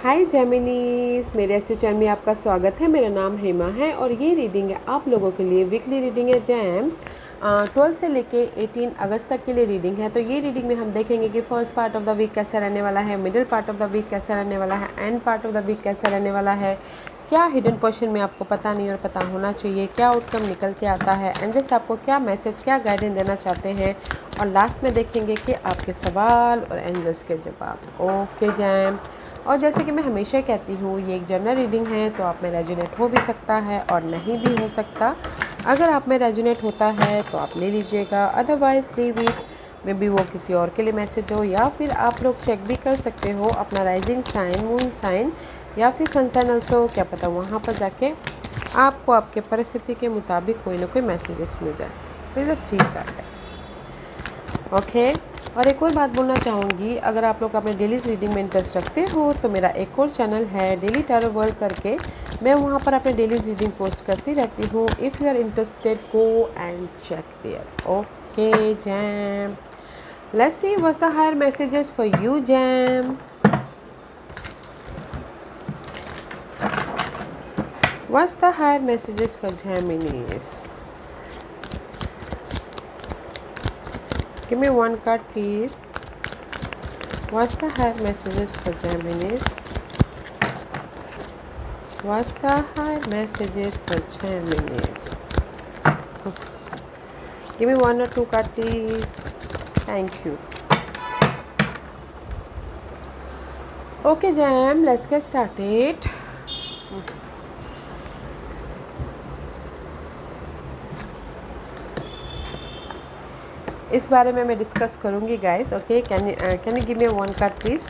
हाय जेमिनीज, मेरे astro channel में आपका स्वागत है। मेरा नाम हेमा है और ये रीडिंग है आप लोगों के लिए। वीकली रीडिंग है जैम 12 से लेके 18 अगस्त तक के लिए रीडिंग है। तो ये रीडिंग में हम देखेंगे कि first part of the week कैसा रहने वाला है, middle part of the week कैसा रहने वाला है, end part of the week कैसा रहने वाला है, क्या हिडन पोर्शन में आपको पता नहीं और पता होना चाहिए, क्या आउटकम निकल के आता है, एंजल्स आपको क्या मैसेज, क्या गाइडेंस देना चाहते हैं, और लास्ट में देखेंगे कि आपके सवाल और एंजल्स के जवाब। Okay jam. और जैसे कि मैं हमेशा कहती हूँ, ये एक जनरल रीडिंग है तो आप में रेजोनेट हो भी सकता है और नहीं भी हो सकता। अगर आप में रेजोनेट होता है तो आप ले लीजिएगा, otherwise leave it. May be वो किसी और के लिए मैसेज हो, या फिर आप लोग चेक भी कर सकते हो अपना राइजिंग साइन, मून साइन या फिर सन साइन ऑल्सो। क्या पता वहाँ पर जाके आपको आपके परिस्थिति के मुताबिक कोई ना कोई मैसेजेस मिल जाए। तो ये ठीक है। ओके। और एक और बात बोलना चाहूँगी, अगर आप लोग अपने डेली रीडिंग में इंटरेस्ट रखते हो तो मेरा एक और चैनल है डेली टैरो वर्ल्ड करके। मैं वहाँ पर अपने डेली रीडिंग पोस्ट करती रहती हूँ। If you are interested go and check there. Okay gem, let's see what's the higher messages for you gem. What's the higher messages for Geminis? Give me one card, please. What's the high messages for Geminis? What's the high messages for Geminis? Give me one or two cards, please. Thank you. Okay, Jam. Let's get started. इस बारे में मैं discuss करूँगी guys. Okay, can you give me one card please?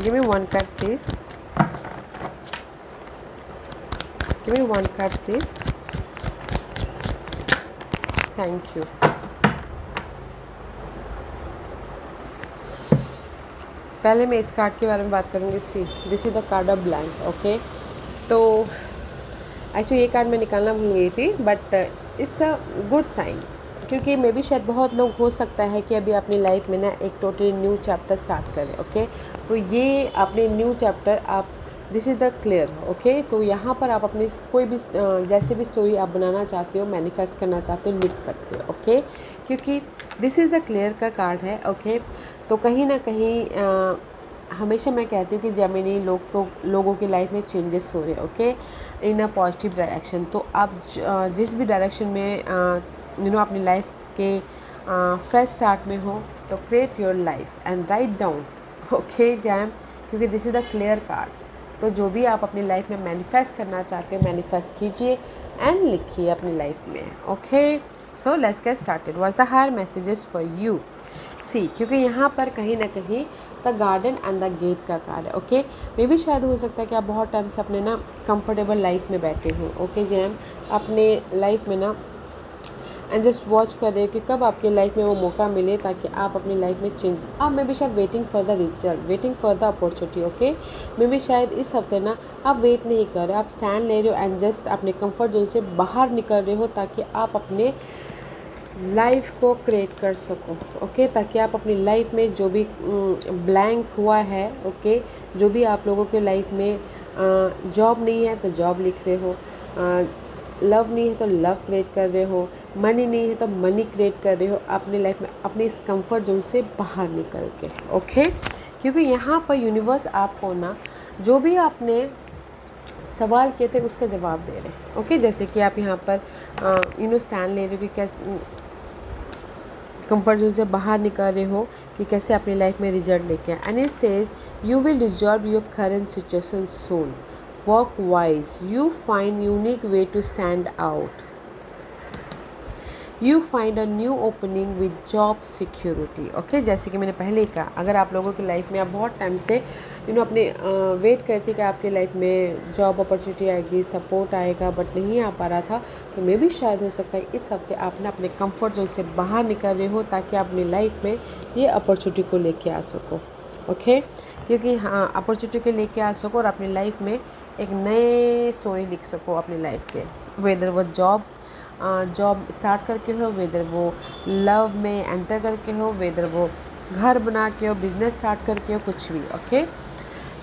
Give me one card please. Give me one card please. Thank you. पहले मैं इस card के बारे में बात करूँगी। See, this is the card of blank. Okay, तो एक्चुअली ये कार्ड मैं निकालना भूल गई थी, but it's a good sign, क्योंकि मे भी शायद बहुत लोग हो सकता है कि अभी अपनी लाइफ में ना एक टोटली न्यू चैप्टर स्टार्ट करें। ओके, तो ये अपने न्यू चैप्टर आप, this is the clear. Okay, तो यहाँ पर आप अपनी कोई भी जैसे भी स्टोरी आप बनाना चाहते हो, मैनिफेस्ट करना चाहते हो, लिख सकते हो। ओके, क्योंकि दिस इज़ द क्लियर का कार्ड है। ओके, तो कहीं ना कहीं हमेशा मैं कहती हूँ कि जेमिनी लोगों की लाइफ में चेंजेस हो रहे हैं। Okay, in a positive direction. तो आप जिस भी डायरेक्शन में अपनी लाइफ के फ्रेश स्टार्ट में हो, तो create your life and write down. Okay gem, क्योंकि this is the clear card. तो जो भी आप अपनी लाइफ में मैनिफेस्ट करना चाहते हो, मैनिफेस्ट कीजिए एंड लिखिए अपनी लाइफ में। Okay, so let's get started. What's the higher messages for you? See, क्योंकि यहाँ पर कहीं ना कहीं the garden and the gate का कार्ड है। ओके, मे भी शायद हो सकता है कि आप बहुत टाइम से अपने ना कंफर्टेबल लाइफ में बैठे हो। ओके जैम, अपने लाइफ में ना एंड जस्ट वॉच कर रहे कि कब आपकी लाइफ में वो मौका मिले ताकि आप अपनी लाइफ में चेंज। आप मे भी शायद waiting for the result, waiting for the opportunity. Okay, maybe शायद इस हफ्ते ना आप वेट नहीं कर रहे, आप स्टैंड ले रहे हो एंड जस्ट अपने कंफर्ट जोन से बाहर निकल रहे हो ताकि आप अपने लाइफ को क्रिएट कर सको। ओके, ताकि आप अपनी लाइफ में जो भी ब्लैंक हुआ है, ओके, जो भी आप लोगों के लाइफ में जॉब नहीं है तो जॉब लिख रहे हो, लव नहीं है तो लव क्रिएट कर रहे हो, मनी नहीं है तो मनी क्रिएट कर रहे हो अपनी लाइफ में, अपने इस कंफर्ट जोन से बाहर निकल के। ओके, क्योंकि यहाँ पर यूनिवर्स आपको ना जो भी आपने सवाल किए थे उसका जवाब दे रहे हैं। ओके, जैसे कि आप यहाँ पर स्टैंड ले रहे हो कि कैसे कंफर्ट जोन से बाहर निकल रहे हो कि कैसे अपनी लाइफ में रिजल्ट लेके आए। And it says you will resolve your current situation soon, work wise, you find unique way to stand out, you find a new opening with job security. Okay, जैसे कि मैंने पहले ही कहा, अगर आप लोगों की लाइफ में आप बहुत टाइम से अपने वेट करते कि आपके लाइफ में जॉब अपॉर्चुनिटी आएगी, सपोर्ट आएगा, बट नहीं आ पा रहा था, तो मे भी शायद हो सकता है इस हफ्ते आप ना अपने कंफर्ट जोन से बाहर निकल रहे हो ताकि आप अपनी लाइफ में ये अपॉर्चुनिटी को लेके आ सको। ओके, क्योंकि हाँ, अपॉर्चुनिटी को लेके आ सको और अपनी लाइफ में एक नए स्टोरी लिख सको अपनी लाइफ के, वेदर वो जॉब जॉब स्टार्ट करके हो, वेदर वो लव में एंटर करके हो, वेदर वो घर बना के हो, बिजनेस स्टार्ट करके हो, कुछ भी। Okay,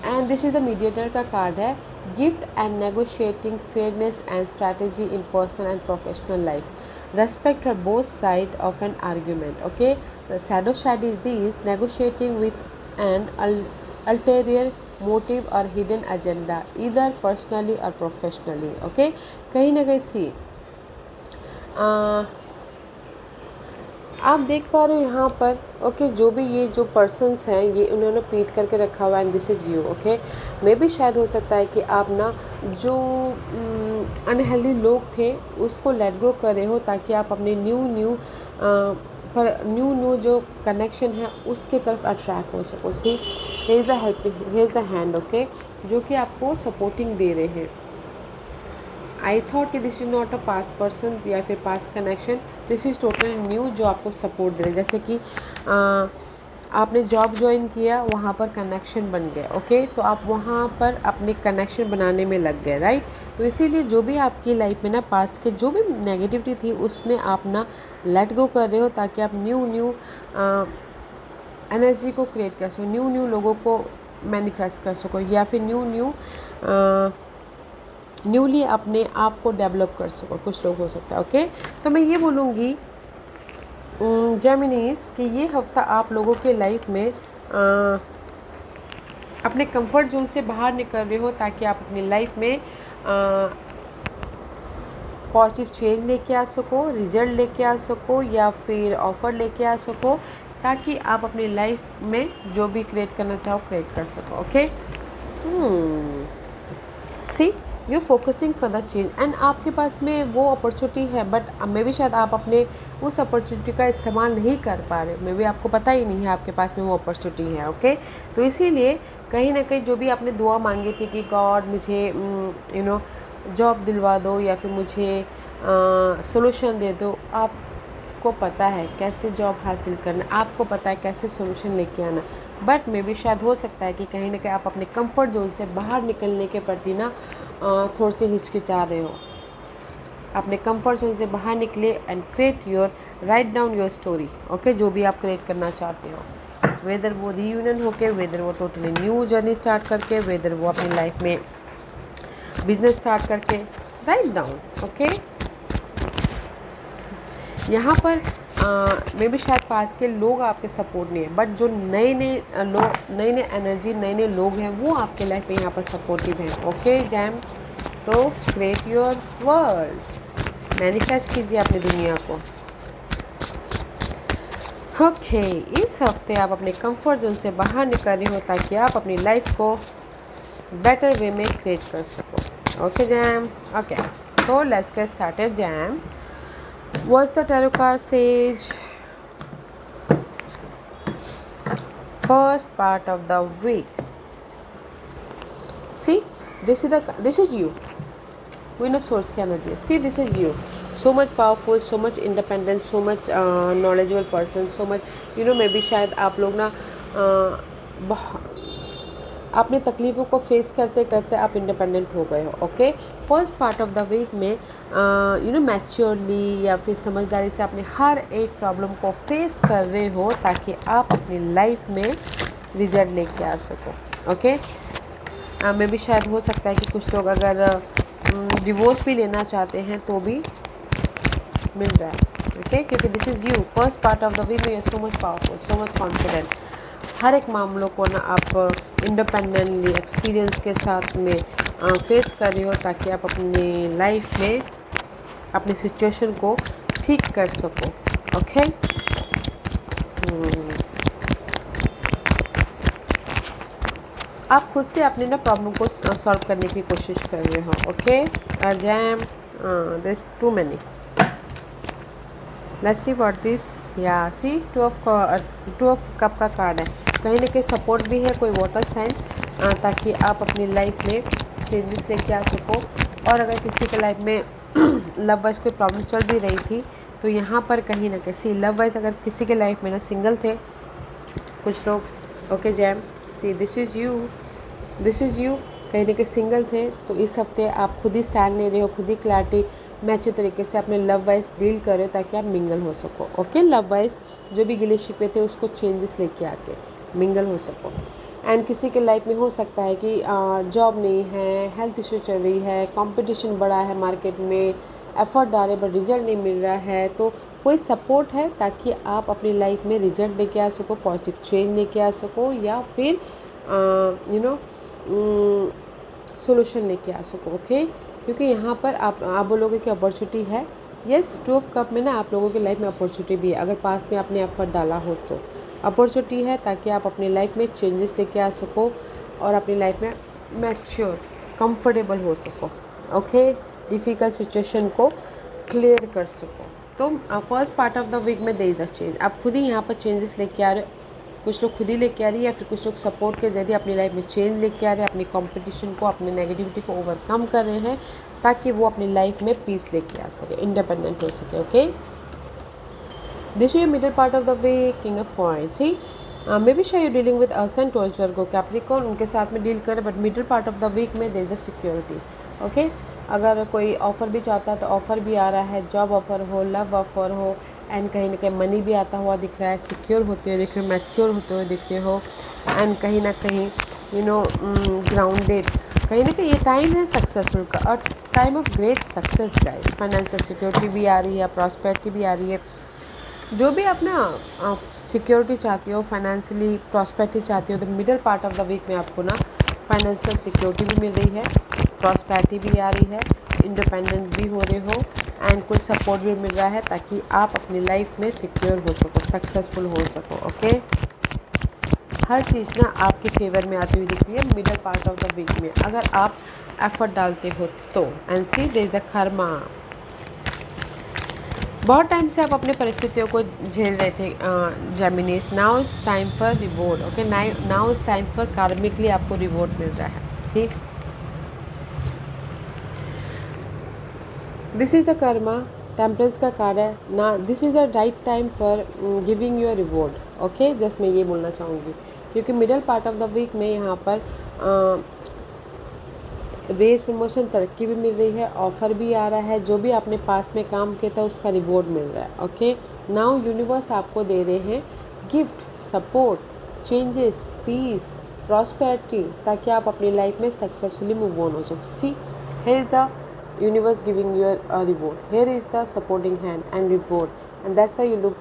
and this is the mediator का कार्ड है। Gift and negotiating fairness and strategy in personal and professional life, respect for both sides of an argument. Okay, the shadow side is this: negotiating with an ulterior motive or hidden agenda, either personally or professionally. Okay, कहीं ना कहीं सी आप देख पा रहे हो यहाँ पर। ओके, जो भी ये जो पर्सन्स हैं ये उन्होंने पीट करके रखा हुआ है, and this is you. Okay, maybe शायद हो सकता है कि आप ना जो अनहेल्दी लोग थे उसको लेट गो कर रहे हो ताकि आप अपने न्यू जो कनेक्शन है उसके तरफ अट्रैक्ट हो सको। See, here is the helping, here is the hand. Okay, जो कि आपको सपोर्टिंग दे रहे हैं। आई थॉट कि this is not a past person या फिर past connection, this is totally new जो आपको सपोर्ट दे रहे हैं। जैसे कि आपने जॉब ज्वाइन किया, वहाँ पर कनेक्शन बन गए। ओके, तो आप वहाँ पर अपने कनेक्शन बनाने में लग गए, राइट। तो इसीलिए जो भी आपकी लाइफ में ना पास्ट के जो भी नेगेटिविटी थी उसमें आप ना लेट गो कर रहे हो ताकि आप न्यू एनर्जी को क्रिएट कर सको, न्यू लोगों को मैनिफेस्ट कर सको, या फिर न्यूली अपने आप को डेवलप कर सको। कुछ लोग हो सकता है। ओके, तो मैं ये बोलूँगी जेमिनीज कि ये हफ्ता आप लोगों के लाइफ में अपने कंफर्ट जोन से बाहर निकल रहे हो ताकि आप अपनी लाइफ में पॉजिटिव चेंज लेके आ सको, रिजल्ट लेके आ सको, या फिर ऑफ़र लेके आ सको, ताकि आप अपनी लाइफ में जो भी क्रिएट करना चाहो क्रिएट कर सको। Okay, see you focusing for the change, and आपके पास में वो अपॉर्चुनिटी है, बट मे भी शायद आप अपने उस अपॉर्चुनिटी का इस्तेमाल नहीं कर पा रहे, मे भी आपको पता ही नहीं है आपके पास में वो अपॉर्चुनिटी है। ओके, तो इसीलिए कहीं ना कहीं जो भी आपने दुआ मांगी थी कि गॉड मुझे जॉब दिलवा दो या फिर मुझे सोल्यूशन दे दो, आपको पता है कैसे जॉब हासिल करना, आपको पता है कैसे सोल्यूशन लेके आना, बट मे भी शायद हो सकता है कि कहीं ना कहीं आप अपने कंफर्ट जोन से बाहर निकलने के प्रति ना थोड़ी सी हिचकिचा रहे हो। अपने कंफर्ट जोन से बाहर निकले and create your, write down your story. Okay, जो भी आप क्रिएट करना चाहते हो, वेदर वो रीयूनियन होके, वेदर वो टोटली न्यू जर्नी स्टार्ट करके, वेदर वो अपनी लाइफ में बिजनेस स्टार्ट करके, राइट डाउन। ओके, यहाँ पर मे भी शायद पास के लोग आपके सपोर्ट नहीं है, बट जो नए एनर्जी, नए लोग हैं वो आपके लाइफ में यहाँ पर सपोर्टिव हैं। ओके जैम, तो क्रिएट योर वर्ल्ड, मैनिफेस्ट कीजिए अपनी दुनिया को। ओके, इस हफ्ते आप अपने कंफर्ट जोन से बाहर निकल रही हो ताकि आप अपनी लाइफ को बेटर वे में क्रिएट कर सको। Okay jam, okay, so let's get started jam. What's the tarot card says? First part of the week. See, this is you. Queen of Swords की energy. See, this is you. So much powerful, so much independent, so much knowledgeable person, so much maybe शायद आप लोग ना अपनी तकलीफ़ों को face करते करते आप इंडिपेंडेंट हो गए हो। Okay, first part of the week में मैच्योरली या फिर समझदारी से अपने हर एक प्रॉब्लम को फेस कर रहे हो ताकि आप अपनी लाइफ में रिजल्ट लेके आ सको। ओके, में भी शायद हो सकता है कि कुछ लोग अगर डिवोर्स भी लेना चाहते हैं तो भी मिल रहा है। ओके, क्योंकि this is you, first part of the week में, so much powerful, so much confident. हर एक मामलों को ना आप इंडिपेंडेंटली एक्सपीरियंस के साथ में फेस कर रहे हो ताकि आप अपनी लाइफ में अपनी सिचुएशन को ठीक कर सको। ओके, आप खुद से अपने ना प्रॉब्लम को सॉल्व करने की कोशिश कर रहे हो। Okay gem, there is too many, let's see what this, या सी टू ऑफ कप का कार्ड है। कहीं ना कहीं सपोर्ट भी है, कोई वाटर साइन, ताकि आप अपनी लाइफ में चेंजेस लेके आ सको। और अगर किसी के लाइफ में लव वाइज कोई प्रॉब्लम चल भी रही थी तो यहाँ पर कहीं ना कहीं लव वाइज अगर किसी के लाइफ में ना सिंगल थे कुछ लोग। Okay jam, C this is you, कहीं ना कहीं सिंगल थे तो इस हफ्ते आप खुद ही स्टैंड ले रहे हो, खुद ही क्लैरिटी मैच्योर तरीके से अपने लव वाइज डील करो ताकि आप मिंगल हो सको। ओके, लव वाइज जो भी गिले शिकवे थे उसको चेंजेस लेके आके मिंगल हो सको। एंड किसी के लाइफ में हो सकता है कि जॉब नहीं है, हेल्थ इशू चल रही है, कंपटीशन बड़ा है मार्केट में, एफर्ट डाल रहे बट रिजल्ट नहीं मिल रहा है, तो कोई सपोर्ट है ताकि आप अपनी लाइफ में रिजल्ट लेके आ सको, पॉजिटिव चेंज लेके आ सको, या फिर सोल्यूशन लेके आ सको। ओके, क्योंकि यहाँ पर आप बोलोगे कि अपॉर्चुनिटी है। यस, 2 ऑफ कप में ना आप लोगों की लाइफ में अपॉर्चुनिटी भी है, अगर पास्ट में आपने एफर्ट डाला हो तो अपॉर्चुनिटी है ताकि आप अपनी लाइफ में चेंजेस लेके आ सको और अपनी लाइफ में मैच्योर कंफर्टेबल हो सको। ओके, डिफ़िकल्ट सिचुएशन को क्लियर कर सको। तो first part of the week में दे द चेंज, आप खुद ही यहाँ पर चेंजेस लेके आ रहे हो। कुछ लोग खुद ही लेके आ रही है या फिर कुछ लोग सपोर्ट के जरिए अपनी लाइफ में चेंज लेके आ रहे हैं, अपनी कंपटीशन को, अपने नेगेटिविटी को ओवरकम कर रहे हैं ताकि वो अपनी लाइफ में पीस लेके आ सके, इंडिपेंडेंट हो सके। Okay, this is middle part of the week, king of coins. See maybe शायद you dealing with us and torch Virgo Capricorn, उनके साथ में डील करें, but middle part of the week में दे द सिक्योरिटी। ओके, अगर कोई offer भी चाहता है तो ऑफ़र भी आ रहा है, जॉब ऑफ़र हो, लव ऑफ़र हो, एंड कहीं ना कहीं मनी भी आता हुआ दिख रहा है, सिक्योर होते हुए दिख रहे हो, मैच्योर होते हुए दिख रहे हो, एंड कहीं ना कहीं ग्राउंडेड, कहीं ना कहीं ये टाइम है सक्सेसफुल का और time of great success guys. Financial security भी आ रही है, प्रॉस्पेरिटी भी आ रही है। जो भी आप ना सिक्योरिटी चाहती हो, फाइनेंशियली प्रॉस्पेरिटी चाहती हो, तो middle part of the week में आपको ना फाइनेंशियल सिक्योरिटी भी मिल रही है, प्रॉस्पेरिटी भी आ रही है, इंडिपेंडेंट भी हो रहे हो, एंड कोई सपोर्ट भी मिल रहा है ताकि आप अपनी लाइफ में सिक्योर हो सको, सक्सेसफुल हो सको। ओके, हर चीज़ ना आपके फेवर में आती हुई दिखती है middle part of the week में, अगर आप एफर्ट डालते हो तो। And see there is the karma. बहुत टाइम से आप अपने परिस्थितियों को झेल रहे थे Geminis, now is time for reward. Okay, now is time for karmically आपको रिवॉर्ड मिल रहा है। See, this is the karma, temperance का कार्ड है ना, this is the right time for giving your reward. Okay, just मैं ये बोलना चाहूँगी क्योंकि middle part of the week में यहाँ पर रेस, प्रमोशन, तरक्की भी मिल रही है, ऑफ़र भी आ रहा है, जो भी आपने पास्ट में काम किया था उसका रिवॉर्ड मिल रहा है। ओके, नाउ यूनिवर्स आपको दे रहे हैं gift, support, changes, peace, prosperity, ताकि आप अपनी लाइफ में सक्सेसफुली मूव ऑन हो सको। See, here is the universe giving you a reward, here is the supporting hand and reward, and that's why you look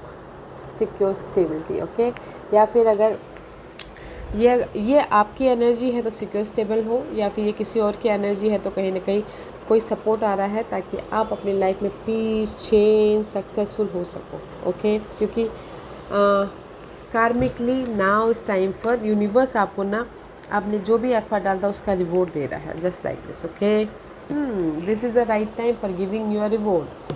secure, stability. okay, या फिर अगर ये आपकी एनर्जी है तो सिक्योर स्टेबल हो, या फिर ये किसी और की एनर्जी है तो कहीं ना कहीं कोई सपोर्ट आ रहा है ताकि आप अपनी लाइफ में पीस, चेंज, सक्सेसफुल हो सको। ओके, क्योंकि कार्मिकली नाउ इस टाइम फॉर यूनिवर्स आपको ना आपने जो भी एफर्ट डाला था उसका रिवॉर्ड दे रहा है, just like this. Okay, this is the right time for giving your reward.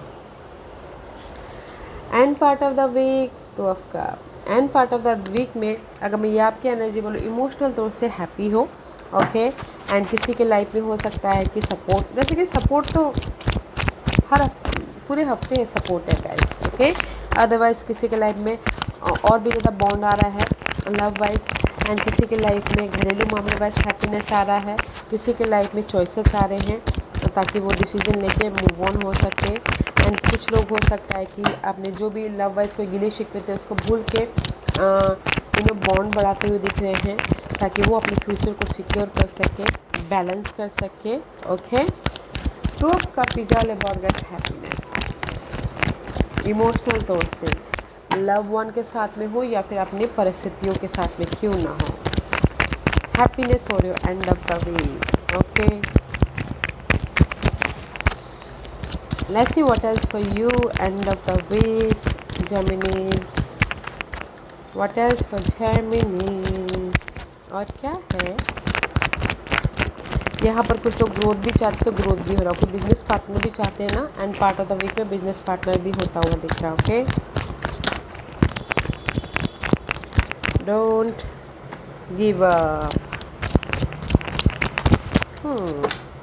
End part of the week, 2 of cup. End part of the week में अगर मैं ये आपकी एनर्जी बोलूँ, इमोशनल तौर से हैप्पी हो। ओके, एंड किसी के लाइफ में हो सकता है कि सपोर्ट, जैसे कि सपोर्ट तो हर पूरे हफ्ते सपोर्ट है गाइस। ओके, अदरवाइज किसी के लाइफ में और भी ज़्यादा बॉन्ड आ रहा है लव वाइज, एंड किसी के लाइफ में घरेलू मामले वाइज हैप्पीनेस आ रहा है, किसी के लाइफ में चॉइसेस आ रहे हैं ताकि वो डिसीजन लेके मूव ऑन हो सके। एंड कुछ लोग हो सकता है कि आपने जो भी लव वाइज कोई गिले शिकवे थे उसको भूल के बॉन्ड बढ़ाते हुए दिख रहे हैं ताकि वो अपने फ्यूचर को सिक्योर कर सके, बैलेंस कर सके। Okay, 2 of cup is all about guys happiness, emotional तौर से लव वन के साथ में हो या फिर अपनी परिस्थितियों के साथ में क्यों ना हो, हैप्पीनेस हो रही हो end of the week. Okay, let's see what else for you end of the week Gemini, what else for Gemini। और क्या है यहाँ पर, कुछ लोग ग्रोथ भी चाहते तो ग्रोथ भी हो रहा, कुछ बिजनेस पार्टनर भी चाहते हैं ना, end part of the week में बिजनेस पार्टनर भी होता हुआ दिख रहा है। ओके, डोंट गिव अप,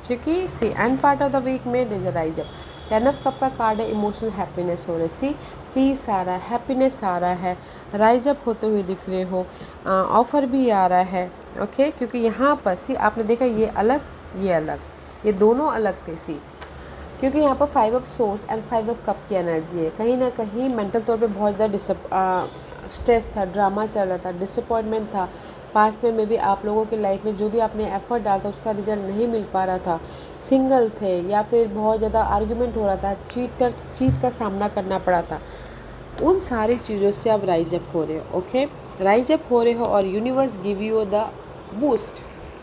क्योंकि see end part of the week में there rise up, 10 of cup का कार्ड है, इमोशनल हैप्पीनेस हो रही, सी पीस आ रहा है, हैप्पीनेस आ रहा है, राइज अप होते हुए दिख रहे हो, ऑफ़र भी आ रहा है। ओके, क्योंकि यहाँ पर सी आपने देखा ये अलग, ये अलग, ये दोनों अलग थे सी, क्योंकि यहाँ पर 5 of source and 5 of cup की एनर्जी है। कहीं ना कहीं मेंटल तौर पे बहुत ज़्यादा स्ट्रेस था, ड्रामा चल रहा था, डिसअपॉइंटमेंट था। पास्ट में भी आप लोगों की लाइफ में जो भी आपने एफर्ट डाला था उसका रिजल्ट नहीं मिल पा रहा था, सिंगल थे या फिर बहुत ज़्यादा आर्ग्यूमेंट हो रहा था, चीट का सामना करना पड़ा था। उन सारी चीज़ों से आप राइज अप हो रहे हो। ओके, राइज अप हो रहे हो और universe give you the boost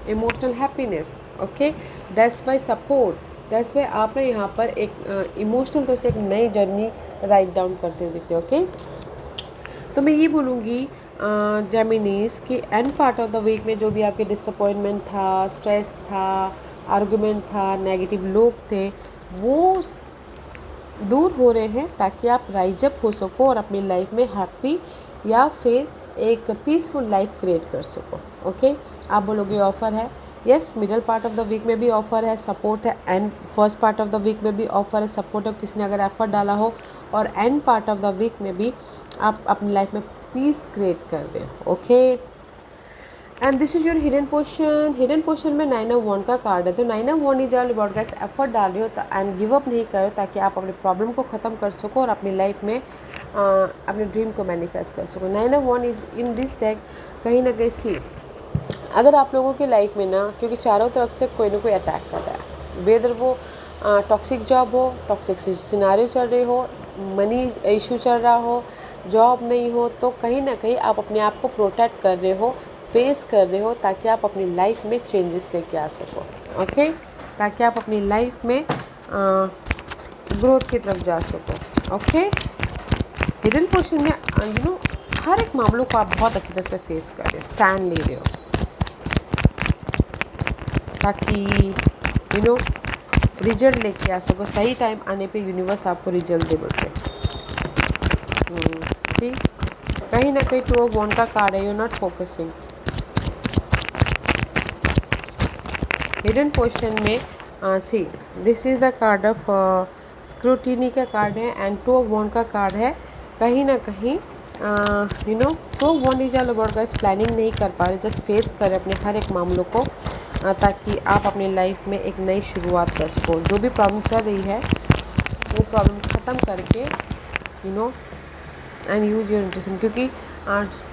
emotional happiness. Okay, that's why support, that's why आपने यहाँ पर एक इमोशनल तो से एक नई जर्नी राइट डाउन करते हुए दिखते हो। ओके, तो मैं ये बोलूँगी जेमिनीज कि end part of the week में जो भी आपके डिसअपॉइंटमेंट था, स्ट्रेस था, आर्गुमेंट था, नेगेटिव लोग थे, वो दूर हो रहे हैं ताकि आप राइज अप हो सको और अपनी लाइफ में हैप्पी या फिर एक पीसफुल लाइफ क्रिएट कर सको। ओके, आप बोलोगे ऑफ़र है, yes, middle part of the week में भी ऑफ़र है, सपोर्ट है, end first part of the week में भी ऑफ़र है, सपोर्ट है, किसी ने अगर एफर्ट डाला हो, और end part of the week में भी आप अपनी लाइफ में पीस क्रिएट कर रहे हो। Okay, and this is your hidden portion. Hidden portion में 9 ऑफ वॉन्ड का कार्ड है। तो 9 of wand is all about guys effort डाल रहे हो एंड गिव अप नहीं कर रहे हो ताकि आप अपने प्रॉब्लम को ख़त्म कर सको और अपनी लाइफ में अपने ड्रीम को मैनिफेस्ट कर सको। 9 of wand is in this deck कहीं ना कहीं सी, अगर आप लोगों की लाइफ में ना, क्योंकि चारों तरफ से कोई ना कोई अटैक कर रहा है, वेदर वो टॉक्सिक जॉब हो, टॉक्सिक सिनारियो चल रहे हो, मनी इशू चल रहा हो, जॉब नहीं हो, तो कहीं ना कहीं आप अपने आप को प्रोटेक्ट कर रहे हो, फेस कर रहे हो ताकि आप अपनी लाइफ में चेंजेस लेके आ सको। ओके, ताकि आप अपनी लाइफ में ग्रोथ की तरफ जा सको। ओके, हिडन पोर्शन में हर एक मामलों को आप बहुत अच्छी तरह से फेस कर रहे हो, स्टैंड ले रहे हो ताकि रिजल्ट लेके आ सको। सही टाइम आने पे यूनिवर्स आपको रिजल्ट दे बोलते हैं। ठीक, कहीं ना कहीं 2 ऑफ वॉन्ड का कार्ड है, you not focusing. Hidden portion में see, this is the card of scrutiny का कार्ड है एंड 2 ऑफ वॉन्ड का कार्ड है। कहीं ना कहीं 2 of wand is all about guys planning नहीं कर पा रहे, जस्ट फेस करें अपने हर एक मामलों को ताकि आप अपनी लाइफ में एक नई शुरुआत कर सको। जो भी प्रॉब्लम चल रही है वो प्रॉब्लम ख़त्म करके एंड यूज योर इंट्यूशन, क्योंकि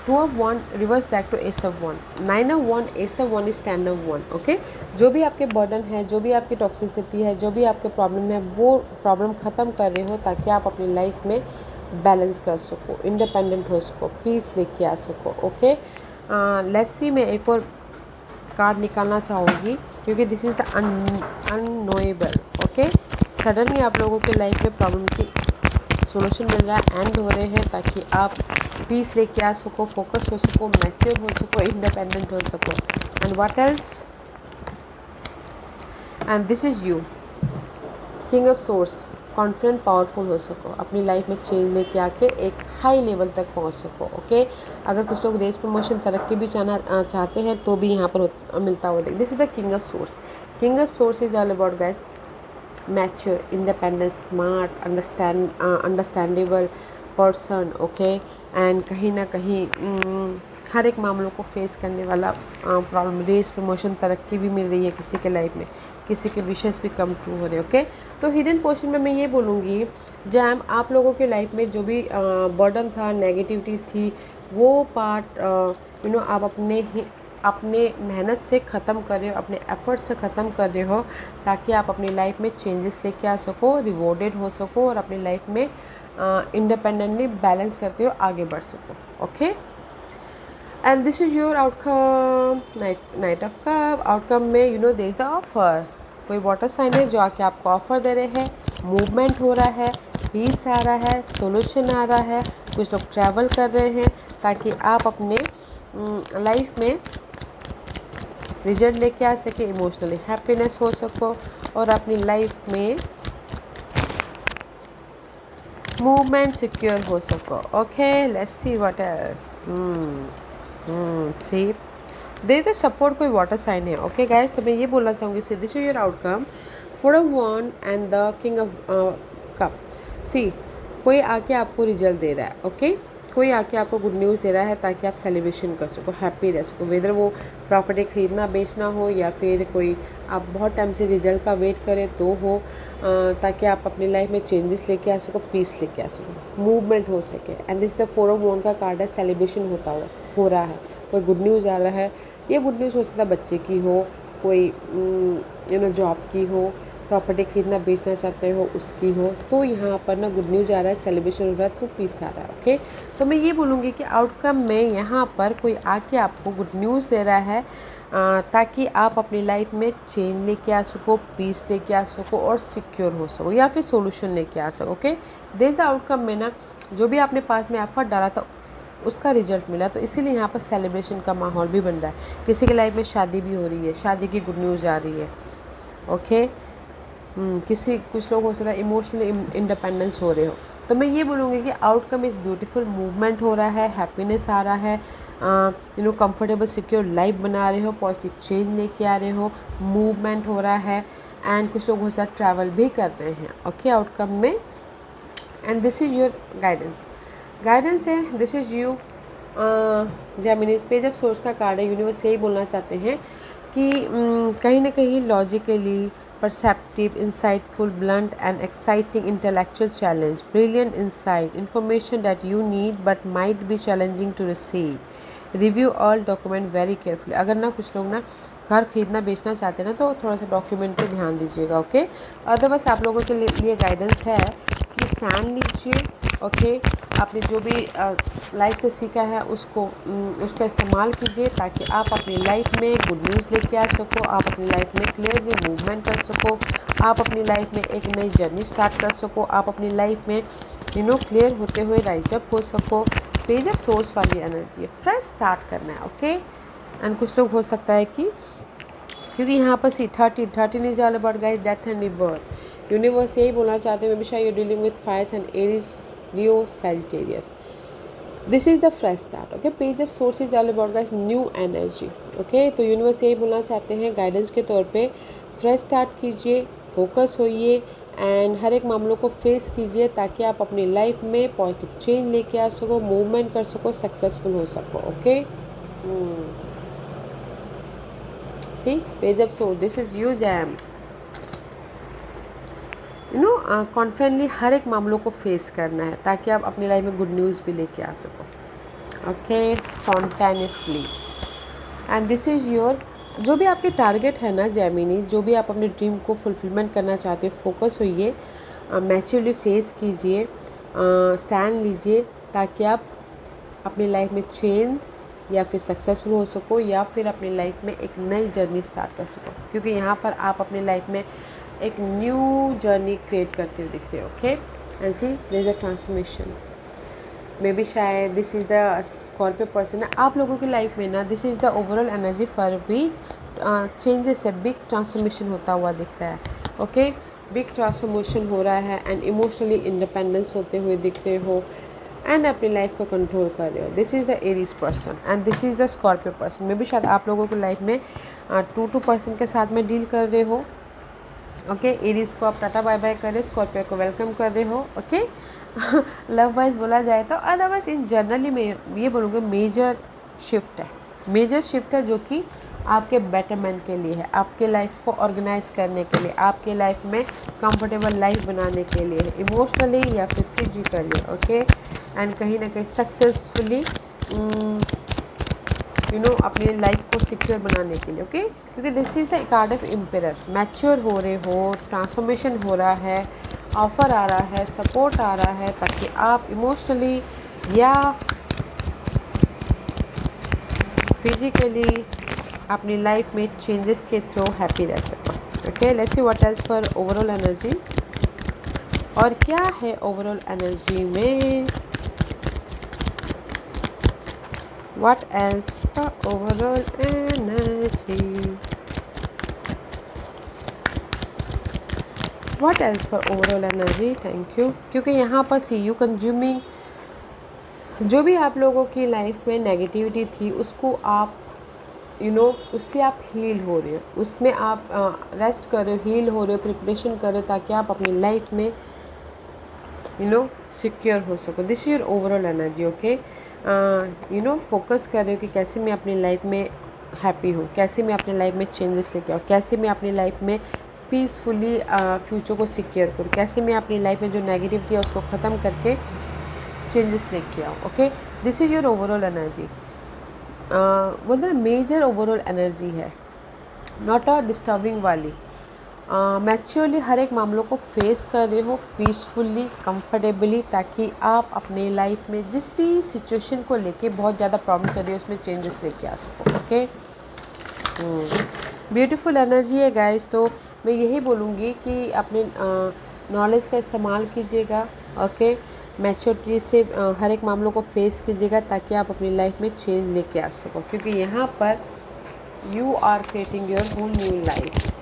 2 of wand reverse back to ace of wand, 9 of wand, ace of wand is 10 of wand. Okay, जो भी आपके बर्डन है, जो भी आपकी टॉक्सिसिटी है, जो भी आपके प्रॉब्लम है, वो प्रॉब्लम ख़त्म कर रहे हो ताकि आप अपनी लाइफ में बैलेंस कर सको, इंडिपेंडेंट हो सको, पीस लेके आ सको। ओके, लेट्स सी, मैं एक और कार्ड निकालना चाहूँगी क्योंकि this is the unknowable. Okay, suddenly आप लोगों के लाइफ में प्रॉब्लम की सोल्यूशन मिल रहा है, एंड हो रहे हैं ताकि आप पीस लेके आ सको, फोकस हो सको, मैच्योर हो सको, इंडिपेंडेंट हो सको। And what else, and this is you, king of source, confident, powerful हो सको, अपनी लाइफ में चेंज लेके आके एक हाई लेवल तक पहुंच सको। ओके, अगर कुछ लोग रेस प्रमोशन तरक्की भी चाहते हैं तो भी यहाँ पर मिलता हुआ देख। This is the king of source. King of source is all about guys mature, independent, smart, understandable person. Okay, and कहीं ना कहीं हर एक मामलों को फेस करने वाला प्रॉब्लम, रेस प्रमोशन तरक्की भी मिल रही है किसी के लाइफ में, किसी के विशेष भी कम ट्रू हो रहे। ओके, तो हिडन पोर्शन में मैं ये बोलूँगी जैम आप लोगों के लाइफ में जो भी बर्डन था, नेगेटिविटी थी, वो पार्ट आप अपने मेहनत से ख़त्म कर रहे हो, अपने एफर्ट से ख़त्म कर रहे हो ताकि आप अपनी लाइफ में चेंजेस लेके आ सको, रिवॉर्डेड हो सको और अपनी लाइफ में इंडिपेंडेंटली बैलेंस करते हो आगे बढ़ सको। Okay, and this is your outcome, night of cup. Outcome में देयर इज द ऑफर, कोई वाटर साइन है जो आके आपको ऑफर दे रहे हैं, मूवमेंट हो रहा है, पीस आ रहा है, सोल्यूशन आ रहा है, कुछ लोग ट्रैवल कर रहे हैं ताकि आप अपने लाइफ में रिजल्ट लेके आ सके, इमोशनली हैप्पीनेस हो सको और अपनी लाइफ में मूवमेंट सिक्योर हो सको। Okay, let's see what else. See, they the support, कोई वाटर साइन है। ओके गाइस, तो मैं ये बोलना चाहूँगी see, this is your outcome, 4 of wand and the king of cup. See, कोई आके आपको रिजल्ट दे रहा है। ओके, कोई आके आपको गुड न्यूज़ दे रहा है ताकि आप सेलिब्रेशन कर सको, हैप्पी रह सको, वेदर वो प्रॉपर्टी ख़रीदना बेचना हो या फिर कोई आप बहुत टाइम से रिजल्ट का वेट करें तो हो, ताकि आप अपनी लाइफ में चेंजेस लेके आ सको, पीस लेके आ सको, मूवमेंट हो सके। एंड दिस द 4 ऑफ वांड का कार्ड है, सेलिब्रेशन हो रहा है, कोई गुड न्यूज़ आ रहा है। ये गुड न्यूज़ हो सकता है बच्चे की हो, कोई जॉब की हो, प्रॉपर्टी ख़रीदना बेचना चाहते हो उसकी हो, तो यहाँ पर ना गुड न्यूज़ आ रहा है, सेलिब्रेशन हो रहा है, तो पीस आ रहा है। ओके, तो मैं ये बोलूँगी कि आउटकम में यहाँ पर कोई आके आपको गुड न्यूज़ दे रहा है ताकि आप अपनी लाइफ में चेंज लेके आ सको, पीस लेके आ सको और सिक्योर हो सको या फिर सोल्यूशन लेके आ सको। ओके, दिस आउटकम में ना जो भी आपने पास में एफर्ट डाला था उसका रिजल्ट मिला, तो इसीलिए यहाँ पर सेलिब्रेशन का माहौल भी बन रहा है। किसी की लाइफ में शादी भी हो रही है, शादी की गुड न्यूज़ आ रही है। ओके, कुछ लोग हो सकता है इमोशनली इंडिपेंडेंस हो रहे हो, तो मैं ये बोलूँगी कि आउटकम इज़ ब्यूटीफुल, मूवमेंट हो रहा है, हैप्पीनेस आ रहा है, कंफर्टेबल सिक्योर लाइफ बना रहे हो, पॉजिटिव चेंज लेके आ रहे हो, मूवमेंट हो रहा है, एंड कुछ लोग हो सकता है ट्रैवल भी कर रहे हैं। ओके, आउटकम में, and this is your guidance है, दिस इज़ यू जेमिनीज पे जब सोर्स का कार्ड है, यूनिवर्स यही बोलना चाहते हैं कि कहीं ना कहीं logically perceptive, insightful, blunt and exciting intellectual challenge, brilliant insight, information that you need but might be challenging to receive. Review all document very carefully. अगर ना कुछ लोग ना घर खरीदना बेचना चाहते हैं ना, तो थोड़ा सा डॉक्यूमेंट पे ध्यान दीजिएगा। ओके, अदरवाइज आप लोगों के लिए गाइडेंस है कि स्टैंड लीजिए। ओके, आपने जो भी लाइफ से सीखा है उसका इस्तेमाल कीजिए ताकि आप अपनी लाइफ में गुड न्यूज़ लेके आ सको, आप अपनी लाइफ में क्लियरली मूवमेंट कर सको, आप अपनी लाइफ में एक नई जर्नी स्टार्ट कर सको, आप अपनी लाइफ में क्लियर होते हुए राइज अप हो सको। पेज ऑफ सोर्स वाली एनर्जी है, फ्रेश स्टार्ट करना है। ओके, एंड कुछ लोग हो सकता है कि क्योंकि यहाँ पर सी 13 is all about guys death and rebirth, universe यही बोलना चाहते हैं, मे बी शायद you dealing with Fyers and Aries, Leo, Sagittarius, this is the fresh start. Okay, page of source is all about guys new energy. Okay, तो universe यही बोलना चाहते हैं गाइडेंस के तौर पे, फ्रेश स्टार्ट कीजिए, फोकस होइए एंड हर एक मामलों को फेस कीजिए ताकि आप अपनी लाइफ में पॉजिटिव चेंज लेके आ सको, मूवमेंट कर सको, सक्सेसफुल हो सको। Okay, see page of source, this is you gem, confidently हर एक मामलों को फेस करना है ताकि आप अपनी लाइफ में गुड न्यूज़ भी लेके आ सको। Okay, spontaneously, and this is your, जो भी आपके टारगेट है ना जेमिनी, जो भी आप अपने ड्रीम को फुलफिलमेंट करना चाहते हो, फोकस होइए, मैच्योरली फेस कीजिए, स्टैंड लीजिए ताकि आप अपनी लाइफ में चेंज या फिर सक्सेसफुल हो सको या फिर अपनी लाइफ में एक नई जर्नी स्टार्ट कर सको, क्योंकि यहाँ पर आप अपनी लाइफ में एक न्यू जर्नी क्रिएट करते हुए दिख रहे हो। Okay, and see there is a transformation, maybe शायद this is the Scorpio person है आप लोगों की लाइफ में ना, this is the overall energy for week changes है, बिग ट्रांसफॉर्मेशन होता हुआ दिख रहा है। ओके, बिग ट्रांसफॉर्मेशन हो रहा है एंड इमोशनली इंडिपेंडेंस होते हुए दिख रहे हो एंड अपनी लाइफ को कंट्रोल कर रहे हो। This is the Aries person and this is the Scorpio person, may be शायद आप लोगों की लाइफ में 2 पर्सन के साथ में डील कर रहे हो। ओके, एरीज को आप टाटा बाय बाय कर रहे, स्कॉर्पियो को वेलकम कर रहे हो। ओके, लव वाइज बोला जाए तो, अदरवाइज इन जनरली मैं ये बोलूँगी मेजर शिफ्ट है जो कि आपके बेटरमेंट के लिए है, आपके लाइफ को ऑर्गेनाइज करने के लिए, आपके लाइफ में कंफर्टेबल लाइफ बनाने के लिए है, इमोशनली या फिर फिजिकली। ओके, एंड कहीं ना कहीं सक्सेसफुली अपनी लाइफ को सिक्योर बनाने के लिए। ओके, क्योंकि this is the card of emperor, mature हो रहे हो, ट्रांसफॉर्मेशन हो रहा है, ऑफ़र आ रहा है, सपोर्ट आ रहा है ताकि आप इमोशनली या फिजिकली अपनी लाइफ में चेंजेस के थ्रू हैप्पी रह सको। Okay, let's see what is for overall energy, और क्या है ओवरऑल एनर्जी में, what else for overall energy, what else for overall energy, thank you. क्योंकि यहाँ पर सी यू कंज्यूमिंग, जो भी आप लोगों की लाइफ में नेगेटिविटी थी उसको आप उससे आप हील हो रहे हो, उसमें आप रेस्ट कर रहे हो, हील हो रहे हो, प्रिपरेशन कर रहे हो ताकि आप अपनी लाइफ में सिक्योर हो सको। This is your overall energy. Okay, focus कर रहे हो कि कैसे मैं अपनी लाइफ में हैप्पी हूँ, कैसे मैं अपनी लाइफ में चेंजेस लेके आऊँ, कैसे मैं अपनी लाइफ में पीसफुली फ्यूचर को सिक्योर करूँ, कैसे मैं अपनी लाइफ में जो नेगेटिविटी है उसको ख़त्म करके चेंजेस लेके आऊँ। Okay, this is your overall energy. बोलते ना मेजर ओवरऑल एनर्जी है, नॉट अ डिस्टर्बिंग वाली। मैच्योरली हर एक मामलों को फेस कर रहे हो पीसफुली, कंफर्टेबली, ताकि आप अपने लाइफ में जिस भी सिचुएशन को लेके बहुत ज़्यादा प्रॉब्लम चल रही है उसमें चेंजेस लेके आ सको। ओके, ब्यूटीफुल एनर्जी है गाइस। तो मैं यही बोलूँगी कि अपने नॉलेज का इस्तेमाल कीजिएगा। ओके, मैच्योरिटी से हर एक मामलों को फेस कीजिएगा ताकि आप अपनी लाइफ में चेंज लेके आ सको, क्योंकि यहाँ पर you are creating your whole new life.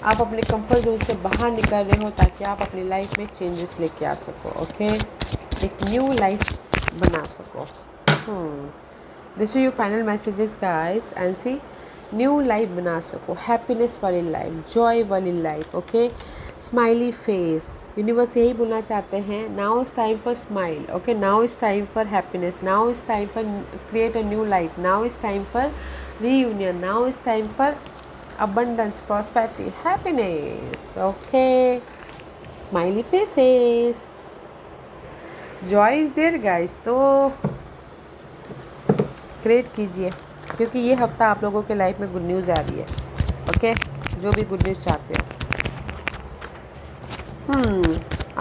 आप अपने कंफर्ट जोन से बाहर निकल रहे हो ताकि आप अपनी लाइफ में चेंजेस लेके आ सको। ओके, एक न्यू लाइफ बना सको। This is your final messages guys, and see new life बना सको, हैप्पीनेस वाली लाइफ, जॉय वाली life. Okay, smiley face. Universe यही बोलना चाहते हैं, now is time for smile. Okay, now is time for happiness, now is time for create a new life, now is time for reunion, now is time for abundance, prosperity, happiness. Okay, smiley faces, joy is there guys। तो create कीजिए, क्योंकि ये हफ्ता आप लोगों के life में good news आ रही है। ओके, जो भी गुड न्यूज़ चाहते हो।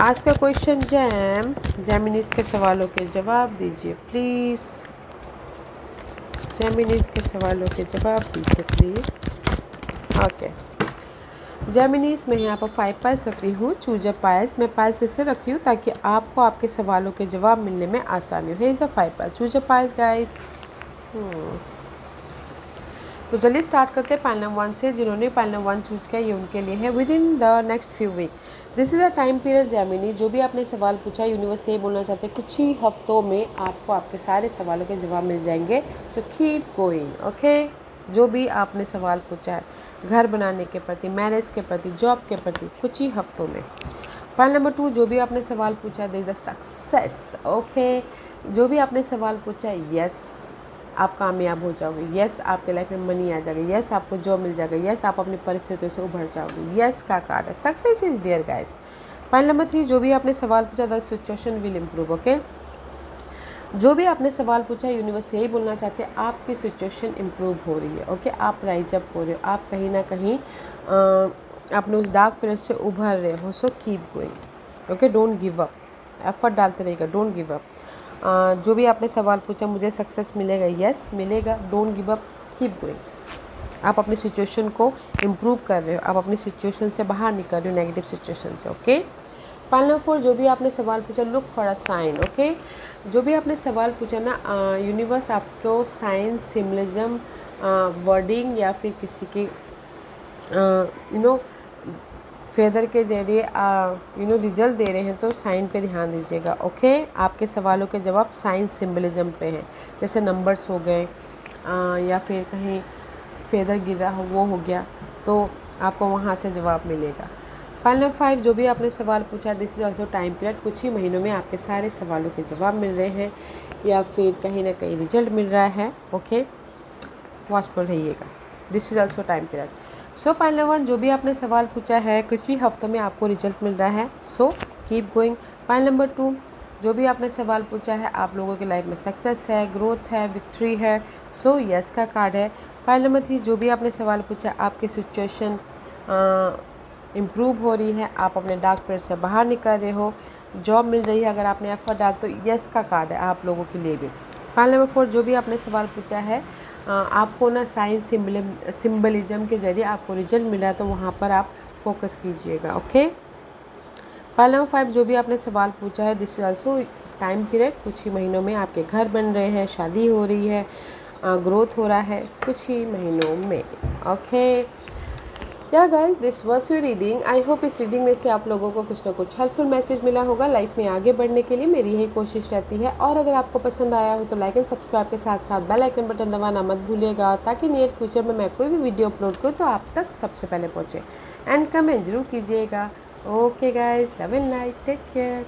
आज का क्वेश्चन जेमिनीज के सवालों के जवाब दीजिए प्लीज़। जेमिनीज के सवालों के जवाब दीजिए प्लीज़। ओके, जेमिनीज में यहाँ पर 5 पाइस रखती हूँ, चूज अ पाइस। मैं पाइस इससे रखती हूँ ताकि आपको आपके सवालों के जवाब मिलने में आसानी हो। Here is the 5 price, choose a price guys. तो चलिए स्टार्ट करते हैं पैनल 1 से। जिन्होंने पैनल 1 चूज़ किया ये उनके लिए है। Within the next few week, this is a time period Gemini. जो भी आपने सवाल पूछा, यूनिवर्स ये बोलना चाहते हैं कुछ ही हफ्तों में आपको आपके सारे सवालों के जवाब मिल जाएंगे। So keep going. ओके, जो भी आपने सवाल पूछा है घर बनाने के प्रति, मैरिज के प्रति, जॉब के प्रति, कुछ ही हफ्तों में। पॉइंट नंबर 2, जो भी आपने सवाल पूछा है, द सक्सेस। ओके, जो भी आपने सवाल पूछा है, यस आप कामयाब हो जाओगे, यस आपके लाइफ में मनी आ जाएगा, यस आपको जॉब मिल जाएगा, यस आप अपनी परिस्थितियों से उभर जाओगे। यस का कार्ड है, success is there guys. Point number 3, जो भी आपने सवाल पूछा, the situation will improve. Okay, जो भी आपने सवाल पूछा, यूनिवर्स यही बोलना चाहते हैं आपकी सिचुएशन इम्प्रूव हो रही है। ओके, आप राइज अप हो रहे हो, आप कहीं ना कहीं अपने उस डार्क पीरियड से उभर रहे हो। So keep going. Okay, don't give up, effort डालते रहेगा, डोंट गिव अप। जो भी आपने सवाल पूछा, मुझे सक्सेस मिलेगा, यस मिलेगा, don't give up, keep going. आप अपनी सिचुएशन को इम्प्रूव कर रहे हो, आप अपनी सिचुएशन से बाहर निकल रहे हो, नेगेटिव सिचुएशन से। ओके, पॉइंट नंबर 4, जो भी आपने सवाल पूछा, look for a sign. Okay, जो भी आपने सवाल पूछा ना, यूनिवर्स आपको साइन, सिम्बलिज्म, वर्डिंग या फिर किसी की फेदर के जरिए रिजल्ट दे रहे हैं, तो साइन पे ध्यान दीजिएगा। ओके, आपके सवालों के जवाब साइन सिम्बलिज्म पे हैं, जैसे नंबर्स हो गए या फिर कहीं फेदर गिर रहा हो, वो हो गया, तो आपको वहाँ से जवाब मिलेगा। पॉइंट नंबर 5, जो भी आपने सवाल पूछा, this is also time period. कुछ ही महीनों में आपके सारे सवालों के जवाब मिल रहे हैं या फिर कहीं ना कहीं रिजल्ट मिल रहा है। ओके, वॉचफुल रहिएगा, this is also time period. So point number 1, जो भी आपने सवाल पूछा है, कुछ ही हफ्तों में आपको रिजल्ट मिल रहा है। So keep going. Point number 2, जो भी आपने सवाल पूछा है, आप लोगों की लाइफ में सक्सेस है, ग्रोथ है, विक्ट्री है। सो यस का कार्ड है। पॉइंट नंबर 3, जो भी आपने सवाल पूछा, आपकी सिचुएशन इम्प्रूव हो रही है, आप अपने डार्क पीरियड से बाहर निकल रहे हो, जॉब मिल रही है अगर आपने एफर्ट डाल, तो यस का कार्ड है आप लोगों के लिए भी। पॉइंट नंबर 4, जो भी आपने सवाल पूछा है, आपको ना साइंस सिम्बलिज्म के ज़रिए आपको रिजल्ट मिला, तो वहाँ पर आप फोकस कीजिएगा। ओके, पॉइंट नंबर 5, जो भी आपने सवाल पूछा है, this is also time period. कुछ ही महीनों में आपके घर बन रहे हैं, शादी हो रही है, ग्रोथ हो रहा है कुछ ही महीनों में। Okay yeah guys, this was your reading. I hope इस रीडिंग में से आप लोगों को कुछ ना कुछ हेल्पफुल मैसेज मिला होगा। लाइफ में आगे बढ़ने के लिए मेरी यही कोशिश रहती है। और अगर आपको पसंद आया हो तो लाइक एंड सब्सक्राइब के साथ साथ बेल आइकन बटन दबाना मत भूलिएगा, ताकि नियर फ्यूचर में मैं कोई भी वीडियो अपलोड करूँ तो आप तक सबसे पहले पहुँचे। एंड कमेंट जरूर कीजिएगा। Okay guys, love and light, take care.